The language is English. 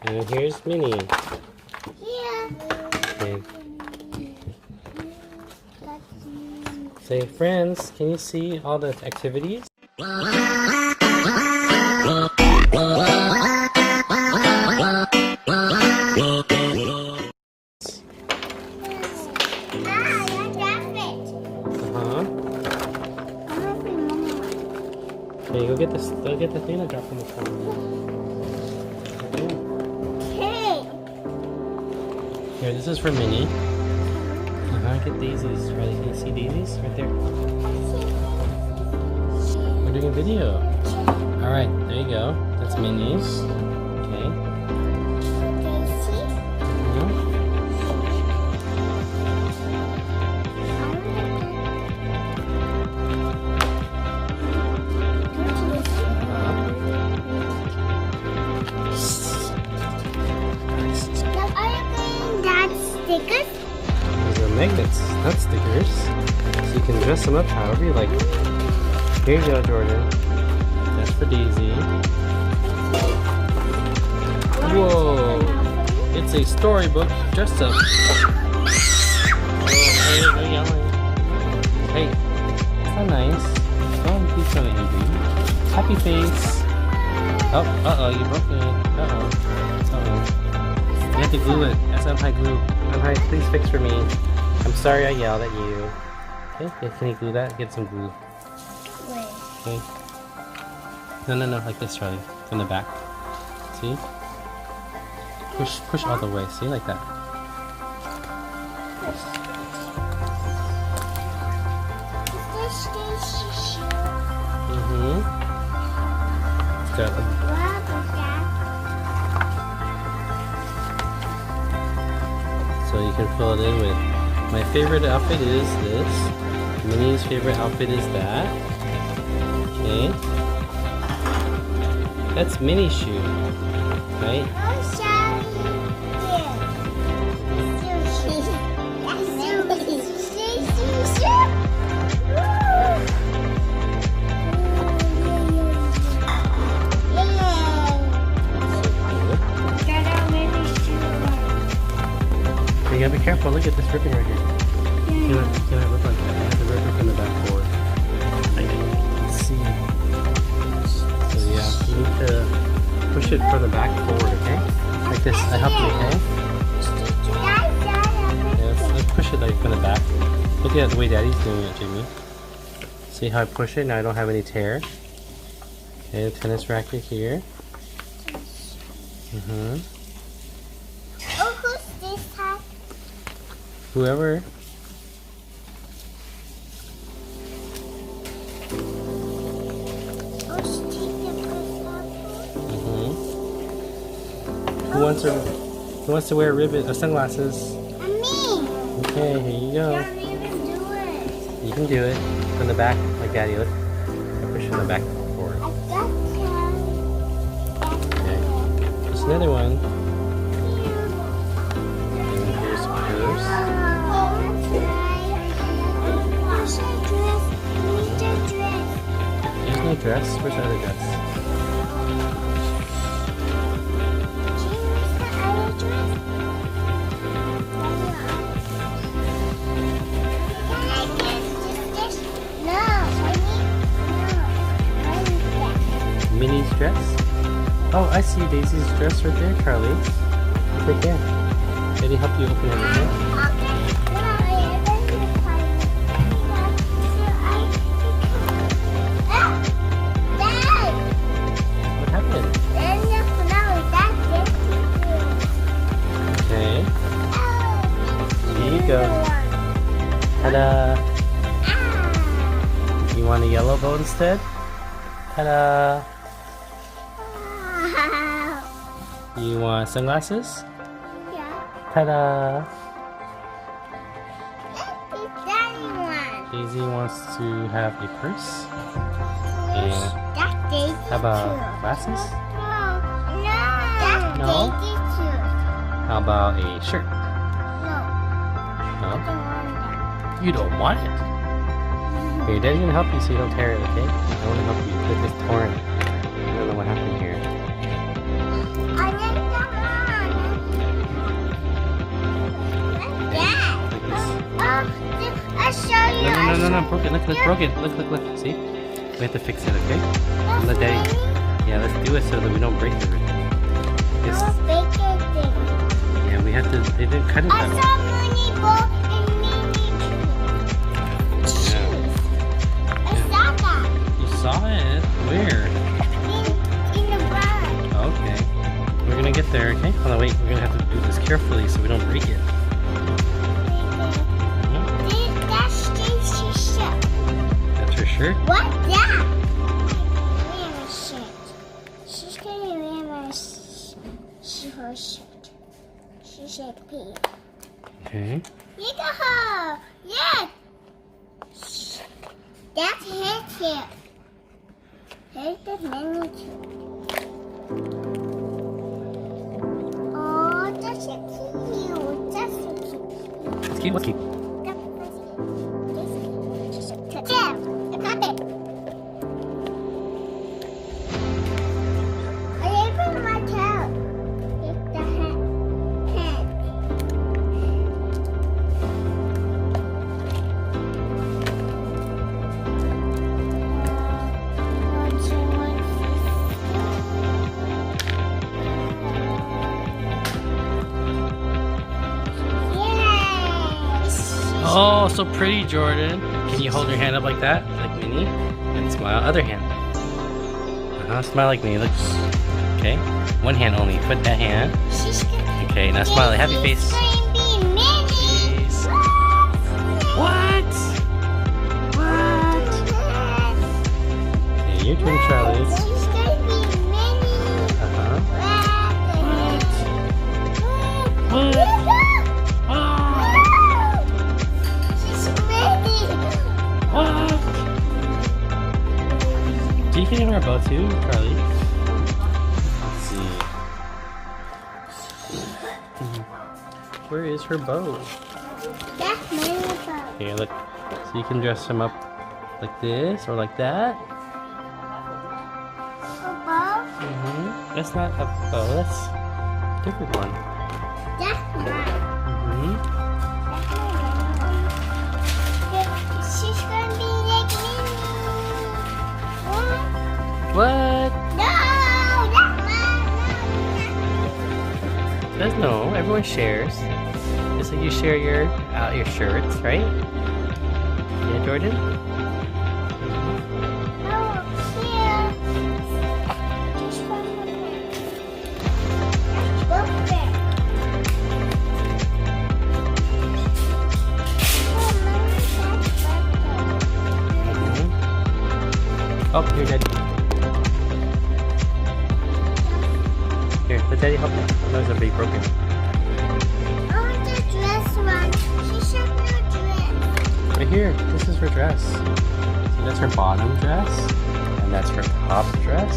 And here's Minnie. Here. Okay. Say, friends, can you see all the activities? Okay, go get this. Go get the thing that dropped on the floor. Okay. Here, this is for Minnie. Get daisies. Right? Can you see daisies right there? We're doing a video. All right, there you go. That's Minnie's. Okay. Stickers? These are magnets, not stickers. So you can dress them up however you like. Here you go, Jordan. That's for Daisy. Whoa! It's a storybook dress up. Oh, hey, no yelling. Hey, that's not nice. Don't be so angry. Happy face. Oh, uh-oh, you broke it. Uh-oh. Uh-oh. You have to glue it. That's unhigh glue. Unhigh, please fix for me. I'm sorry I yelled at you. Okay, yeah, can you glue that? Get some glue. Okay. No, like this, Charlie. From the back. See? Push all the way. See, like that. It's got so you can fill it in with, my favorite outfit is this. Minnie's favorite outfit is that. Okay. That's Minnie's shoe, right? You gotta be careful, look at this ribbon right here. Can I rip like that? I have to rip it from the back forward. Let's see. So yeah, you need to push it from the back forward, okay? Like this, I help you, okay? Yeah, let's push it like from the back. Look at the way Daddy's doing it, Jimmy. See how I push it? Now I don't have any tear. Okay, the tennis racket here. Whoever. Who wants to wear sunglasses? Me. Okay, here you go. You can do it from the back, like Daddy. Look, push from the back forward. Okay, there's another one. And here's hers. There's no dress. Where's the other dress? Minnie's dress? Oh, I see Daisy's dress right there, Charlie. It's right there. Did he help you open it, okay? Go. Ta-da! You want a yellow bow instead? Ta-da! You want sunglasses? Yeah. Ta-da! Daddy Daisy wants to have a purse. And That's Daisy how about glasses? No. No? That's Daisy too. How about a shirt? No. No? You don't want it? Okay, Daddy's gonna help you so you don't tear it, okay? I wanna help you. Look, it's torn. I don't know what happened here. no, broken. Look, broken. Look. See? We have to fix it, okay? Let Daddy. Yeah, let's do it so that we don't break everything. Yes. Yeah, we have to. They didn't cut it that way. I saw Minnie ball and Minnie cheese. I saw that. You saw it? Where? In the bag. Okay. We're gonna get there, okay? Hold on, wait. We're gonna have to do this carefully so we don't break it. That's Stacy's shirt. That's her shirt? What's that? Wear my shirt. She's gonna wear my her shirt. She said pee. Okay. Look at her. Yeah. That's her shirt. Here's the Minnie too. Oh, that's so cute. That's so cute. Let's keep. There, I got it. I opened my tail. It's the head. Oh, so pretty, Jordan. Can you hold your hand up like that? Like Minnie? And smile. Other hand. Smile like Minnie. Look. Okay. One hand only. Put that hand. Okay, now smile. Happy face. She's going to be Minnie. Face. What? Okay, your turn, Charlie. She's going to be Minnie. What? What? Do you get in our boat too, Charlie? Let's see. Where is her boat? That's Minnie's boat. Here, look. So you can dress him up like this or like that. That's not a bow. That's a different one. That's mine. She's gonna be like Minnie. What? No, that's mine. That's no. Everyone shares. Just like you share your shirts, right? Yeah, Jordan. Oh, here. Just one more. That's perfect. Oh, here, Daddy. Here, let Daddy help you. Those are big broken. Oh, the dress one. She said no dress. Right here, this is her dress. See, that's her bottom dress, and that's her top dress.